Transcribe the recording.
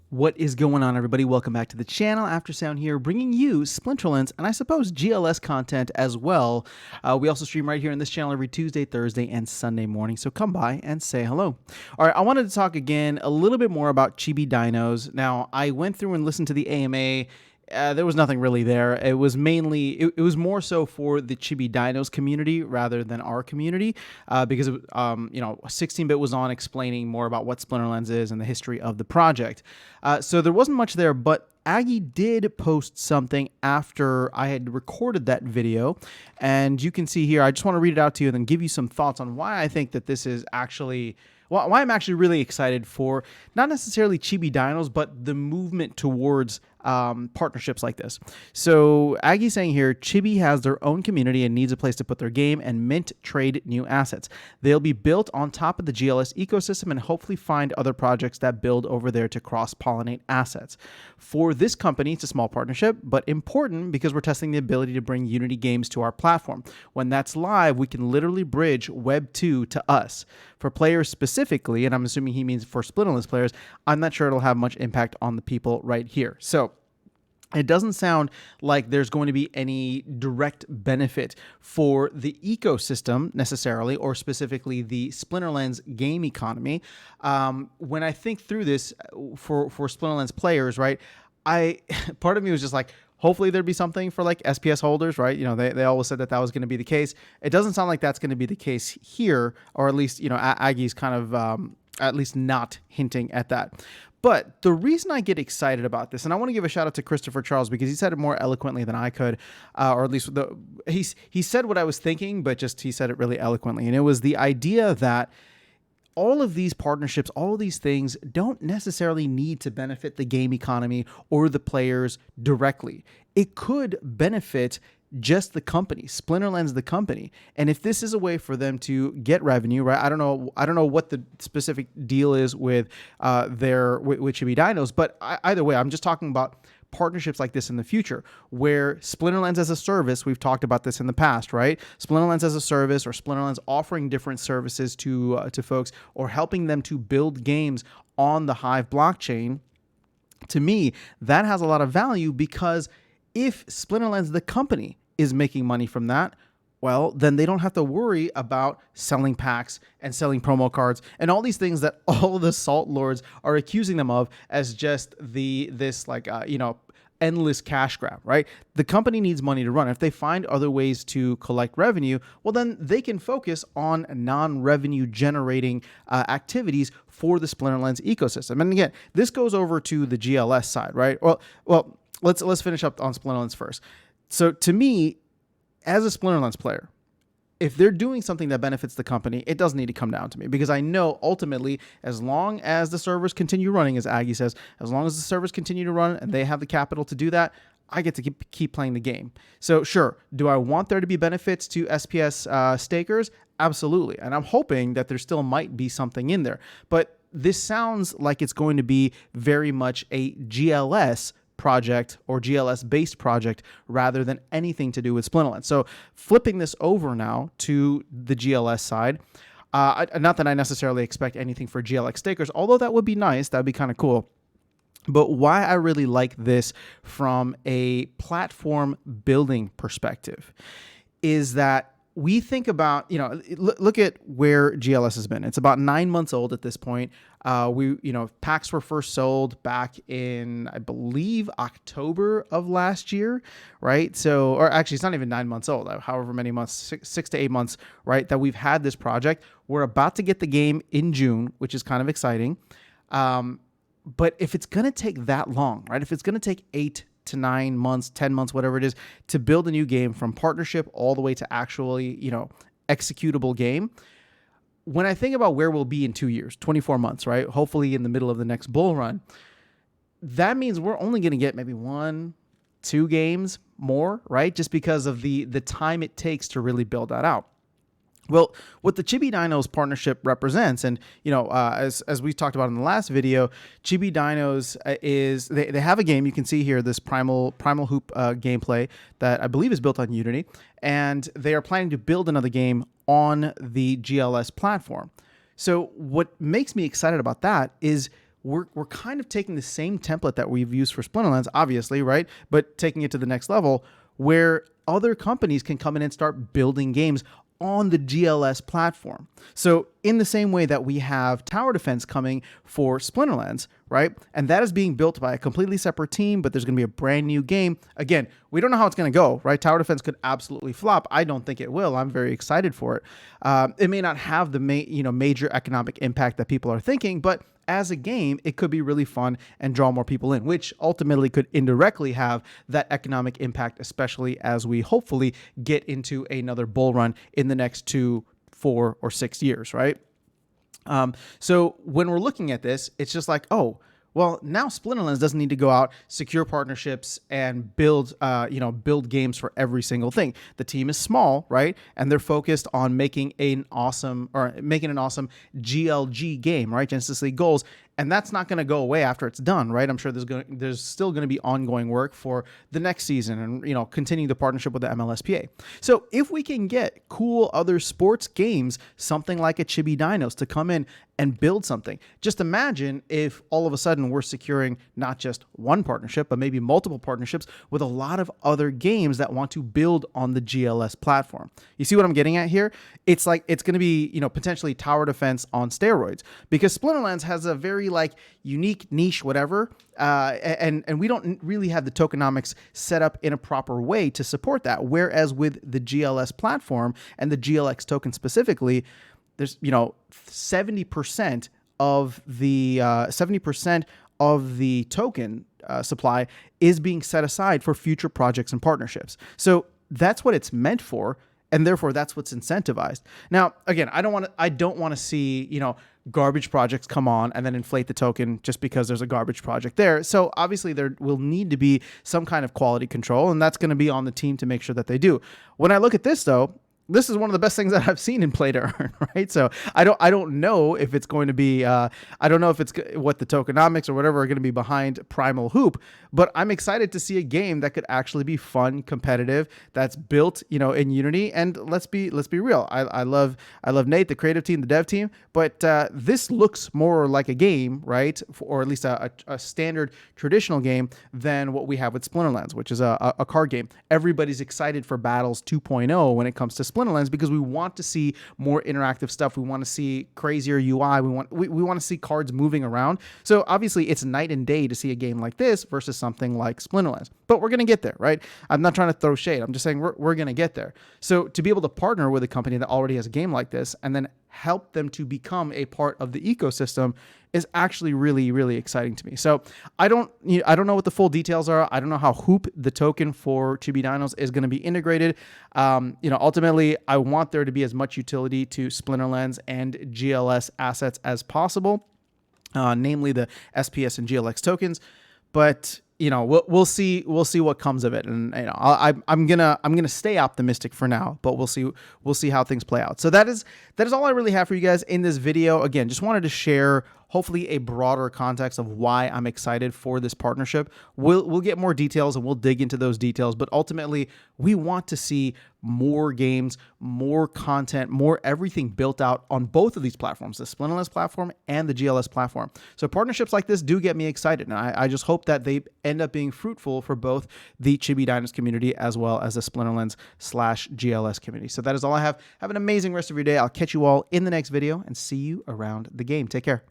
What is going on, everybody? Welcome back to the channel. After Sound here, bringing you Splinterlands and I suppose GLS content as well. We also stream right here on this channel every Tuesday, Thursday, and Sunday morning, so come by and say hello. All right, I wanted to talk again a little bit more about Chibi Dinos. Now, I went through and listened to the AMA. There was nothing really there. It was mainly, it was more so for the Chibi Dinos community rather than our community, because 16-bit was on explaining more about what Splinterlands is and the history of the project. So there wasn't much there, but Aggie did post something after I had recorded that video, and you can see here, I just want to read it out to you and then give you some thoughts on why I think that this is actually, why I'm actually really excited for not necessarily Chibi Dinos, but the movement towards partnerships like this. So Aggie's saying here, Chibi has their own community and needs a place to put their game and mint trade new assets. They'll be built on top of the GLS ecosystem and hopefully find other projects that build over there to cross-pollinate assets. For this company, it's a small partnership, but important because we're testing the ability to bring Unity games to our platform. When that's live, we can literally bridge Web 2 to us. For players specifically, and I'm assuming he means for Splinterlands players, I'm not sure it'll have much impact on the people right here. So it doesn't sound like there's going to be any direct benefit for the ecosystem necessarily, or specifically the Splinterlands game economy. When I think through this for Splinterlands players, right, part of me was just like, hopefully there'd be something for like SPS holders, right? You know, they always said that that was going to be the case. It doesn't sound like that's going to be the case here, or at least, you know, Aggie's kind of at least not hinting at that. But the reason I get excited about this, and I want to give a shout out to Christopher Charles because he said it more eloquently than I could, or at least he said what I was thinking, but just he said it really eloquently. And it was the idea that all of these partnerships, all of these things don't necessarily need to benefit the game economy or the players directly. It could benefit just the company, Splinterlands, the company. And if this is a way for them to get revenue, right? I don't know what the specific deal is with with Chibi Dinos, but either way, I'm just talking about partnerships like this in the future, where Splinterlands as a service, we've talked about this in the past, right? Splinterlands as a service, or Splinterlands offering different services to folks, or helping them to build games on the Hive blockchain. To me, that has a lot of value, because if Splinterlands, the company, is making money from that, well, then they don't have to worry about selling packs and selling promo cards and all these things that all the Salt Lords are accusing them of as just this endless cash grab, right? The company needs money to run. If they find other ways to collect revenue, well, then they can focus on non-revenue generating activities for the Splinterlands ecosystem. And again, this goes over to the GLS side, right? Well, let's finish up on Splinterlands first. So to me, as a Splinterlands player, if they're doing something that benefits the company, it doesn't need to come down to me, because I know ultimately, as long as the servers continue running, as Aggie says, as long as the servers continue to run and they have the capital to do that, I get to keep playing the game. So sure, do I want there to be benefits to SPS stakers? Absolutely. And I'm hoping that there still might be something in there. But this sounds like it's going to be very much a GLS project or GLS based project rather than anything to do with Splinterlands. So flipping this over now to the GLS side, not that I necessarily expect anything for GLX stakers, although that would be nice, that'd be kind of cool. But why I really like this from a platform building perspective is that we think about, look at where GLS has been. It's about 9 months old at this point. Packs were first sold back in, I believe, October of last year, right? So, or actually, it's not even 9 months old, however many months, six to 8 months, right, that we've had this project. We're about to get the game in June, which is kind of exciting. But if it's going to take that long, right, if it's going to take 8 to 9 months, 10 months, whatever it is, to build a new game from partnership all the way to actually, executable game. When I think about where we'll be in 2 years, 24 months, right? Hopefully in the middle of the next bull run, that means we're only going to get maybe 1-2 games more, right? Just because of the time it takes to really build that out. Well, what the Chibi Dinos partnership represents, and as we talked about in the last video, Chibi Dinos is they have a game. You can see here this Primal Hoop gameplay that I believe is built on Unity, and they are planning to build another game on the GLS platform. So what makes me excited about that is we're kind of taking the same template that we've used for Splinterlands, obviously, right? But taking it to the next level where other companies can come in and start building games on the GLS platform. So in the same way that we have tower defense coming for Splinterlands, right? And that is being built by a completely separate team, but there's going to be a brand new game. Again, we don't know how it's going to go, right? Tower defense could absolutely flop. I don't think it will. I'm very excited for it. It may not have the major economic impact that people are thinking, but as a game, it could be really fun and draw more people in, which ultimately could indirectly have that economic impact, especially as we hopefully get into another bull run in the next 2, 4, or 6 years, right? So when we're looking at this, it's just like, oh, well, now Splinterlands doesn't need to go out, secure partnerships, and build games for every single thing. The team is small, right? And they're focused on making an awesome GLG game, right? Genesis League goals. And that's not going to go away after it's done, right? I'm sure there's still going to be ongoing work for the next season and, continue the partnership with the MLSPA. So if we can get cool other sports games, something like a Chibi Dinos to come in and build something. Just imagine if all of a sudden we're securing not just one partnership, but maybe multiple partnerships with a lot of other games that want to build on the GLS platform. You see what I'm getting at here? It's like it's going to be, potentially tower defense on steroids, because Splinterlands has a very unique niche, whatever, and we don't really have the tokenomics set up in a proper way to support that. Whereas with the GLS platform and the GLX token specifically, there's 70% of the token supply is being set aside for future projects and partnerships. So that's what it's meant for, and therefore that's what's incentivized. Now, again, I don't want to see garbage projects come on and then inflate the token just because there's a garbage project there. So obviously there will need to be some kind of quality control, and that's going to be on the team to make sure that they do. When I look at this, though, this is one of the best things that I've seen in Play to Earn, right? So I don't know if it's going to be, I don't know if it's what the tokenomics or whatever are going to be behind Primal Hoop, but I'm excited to see a game that could actually be fun, competitive, that's built, in Unity. And let's be real. I love Nate, the creative team, the dev team, but this looks more like a game, right? Or at least a standard traditional game than what we have with Splinterlands, which is a card game. Everybody's excited for Battles 2.0 when it comes to Splinterlands, because we want to see more interactive stuff. We want to see crazier UI. We want to see cards moving around. So obviously it's night and day to see a game like this versus something like Splinterlands. But we're going to get there, right? I'm not trying to throw shade. I'm just saying we're going to get there. So to be able to partner with a company that already has a game like this and then help them to become a part of the ecosystem is actually really, really exciting to me. So I don't know what the full details are. I don't know how Hoop, the token for Chibi Dinos, is going to be integrated. Ultimately, I want there to be as much utility to Splinterlands and GLS assets as possible, namely the SPS and GLX tokens. But we'll see what comes of it, and I'm gonna stay optimistic for now, but we'll see how things play out. So that is all I really have for you guys in this video. Again, just wanted to share hopefully a broader context of why I'm excited for this partnership. We'll get more details and we'll dig into those details, but ultimately we want to see more games, more content, more everything built out on both of these platforms, the Splinterlands platform and the GLS platform. So partnerships like this do get me excited, and I just hope that they end up being fruitful for both the Chibi Dinos community as well as the Splinterlands/GLS community. So that is all I have. Have an amazing rest of your day. I'll catch you all in the next video and see you around the game. Take care.